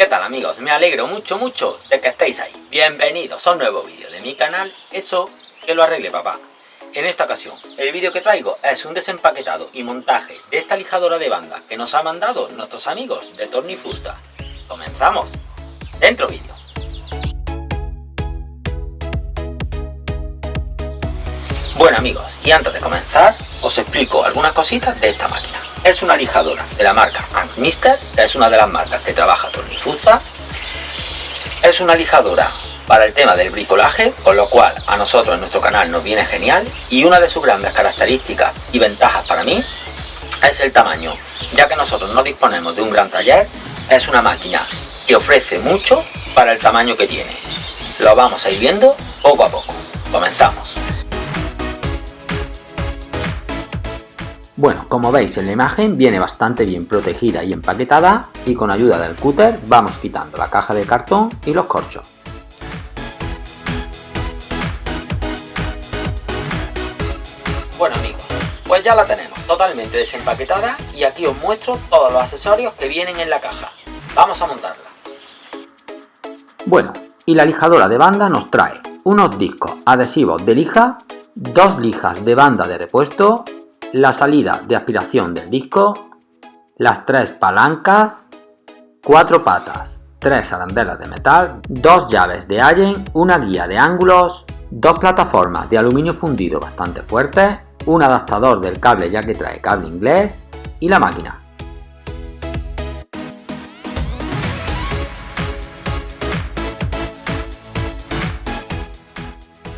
tal amigos? Me alegro mucho de que estéis ahí. Bienvenidos a un nuevo vídeo de mi canal, Eso que lo arregle papá. En esta ocasión, el vídeo que traigo es un desempaquetado y montaje de esta lijadora de banda que nos ha mandado nuestros amigos de Tornifusta. ¡Comenzamos! ¡Dentro vídeo! Bueno amigos, y antes de comenzar, os explico algunas cositas de esta máquina. Es una lijadora de la marca Axmister, que es una de las marcas que trabaja Tornifusta. Es una lijadora para el tema del bricolaje, con lo cual a nosotros en nuestro canal nos viene genial. Y una de sus grandes características y ventajas para mí es el tamaño, ya que nosotros no disponemos de un gran taller. Es una máquina que ofrece mucho para el tamaño que tiene. Lo vamos a ir viendo poco a poco. Comenzamos. Bueno, como veis en la imagen viene bastante bien protegida y empaquetada, y con ayuda del cúter vamos quitando la caja de cartón y los corchos. Bueno amigos, pues ya la tenemos totalmente desempaquetada y aquí os muestro todos los accesorios que vienen en la caja. Vamos a montarla. Bueno, y la lijadora de banda nos trae unos discos adhesivos de lija, 2 lijas de banda de repuesto, la salida de aspiración del disco, las 3 palancas, 4 patas, 3 arandelas de metal, 2 llaves de Allen, una guía de ángulos, 2 plataformas de aluminio fundido bastante fuertes, un adaptador del cable ya que trae cable inglés y la máquina.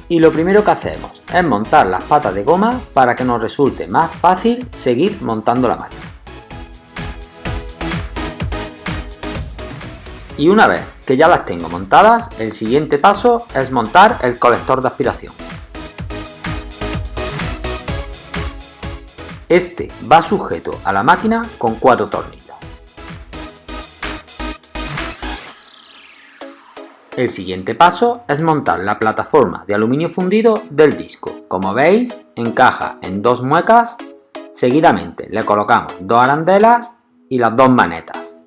Y lo primero que hacemos es montar las patas de goma para que nos resulte más fácil seguir montando la máquina. Y una vez que ya las tengo montadas, el siguiente paso es montar el colector de aspiración. Este va sujeto a la máquina con 4 tornillos. El siguiente paso es montar la plataforma de aluminio fundido del disco. Como veis, encaja en 2 muecas. Seguidamente le colocamos 2 arandelas y las 2 manetas.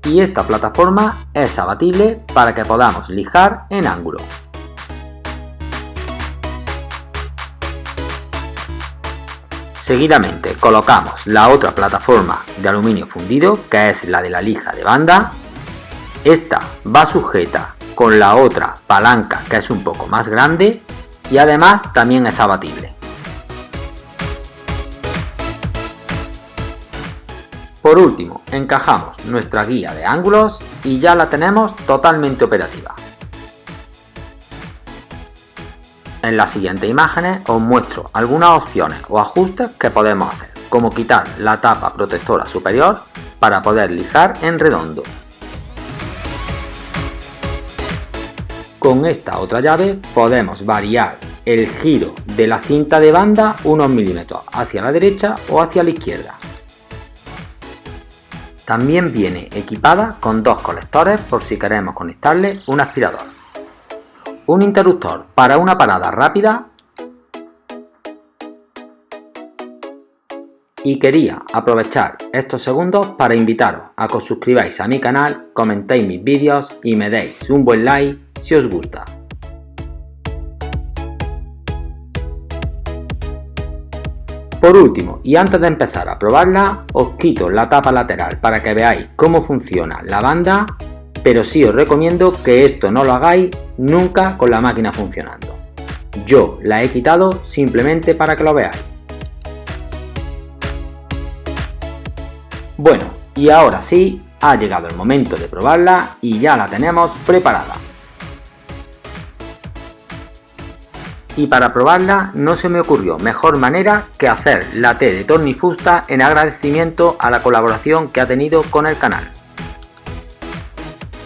Y esta plataforma es abatible para que podamos lijar en ángulo. Seguidamente colocamos la otra plataforma de aluminio fundido, que es la de la lija de banda. Esta va sujeta con la otra palanca, que es un poco más grande, y además también es abatible. Por último, encajamos nuestra guía de ángulos y ya la tenemos totalmente operativa. En las siguientes imágenes os muestro algunas opciones o ajustes que podemos hacer, como quitar la tapa protectora superior para poder lijar en redondo. Con esta otra llave podemos variar el giro de la cinta de banda unos milímetros hacia la derecha o hacia la izquierda. También viene equipada con 2 colectores por si queremos conectarle un aspirador, un interruptor para una parada rápida, y quería aprovechar estos segundos para invitaros a que os suscribáis a mi canal, comentéis mis vídeos y me deis un buen like si os gusta. Por último, y antes de empezar a probarla, os quito la tapa lateral para que veáis cómo funciona la banda, pero sí os recomiendo que esto no lo hagáis nunca con la máquina funcionando. Yo la he quitado simplemente para que lo veáis. Bueno, y ahora sí, ha llegado el momento de probarla y ya la tenemos preparada. Y para probarla no se me ocurrió mejor manera que hacer la T de Tornifusta en agradecimiento a la colaboración que ha tenido con el canal.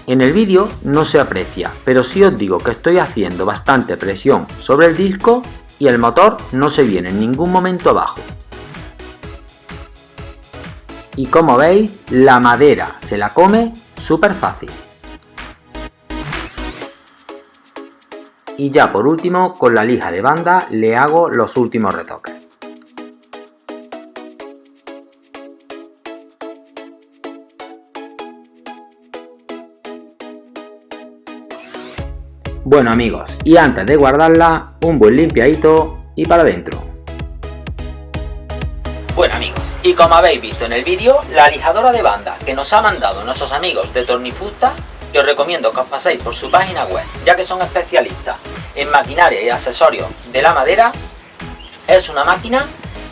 En el vídeo no se aprecia, pero sí os digo que estoy haciendo bastante presión sobre el disco y el motor no se viene en ningún momento abajo. Y como veis, la madera se la come súper fácil. Y ya por último, con la lija de banda le hago los últimos retoques. Bueno amigos, y antes de guardarla, un buen limpiadito y para adentro. Bueno amigos, y como habéis visto en el vídeo, la lijadora de banda que nos ha mandado nuestros amigos de Tornifusta, que os recomiendo que os paséis por su página web, ya que son especialistas en maquinaria y accesorios de la madera, es una máquina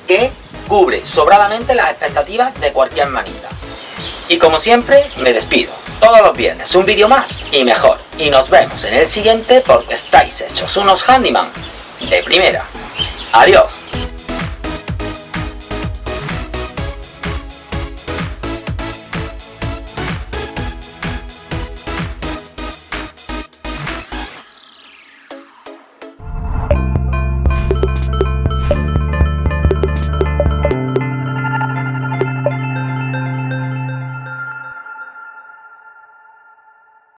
que cubre sobradamente las expectativas de cualquier manita. Y como siempre, me despido. Todos los viernes un vídeo más y mejor. Y nos vemos en el siguiente porque estáis hechos unos handyman de primera. Adiós.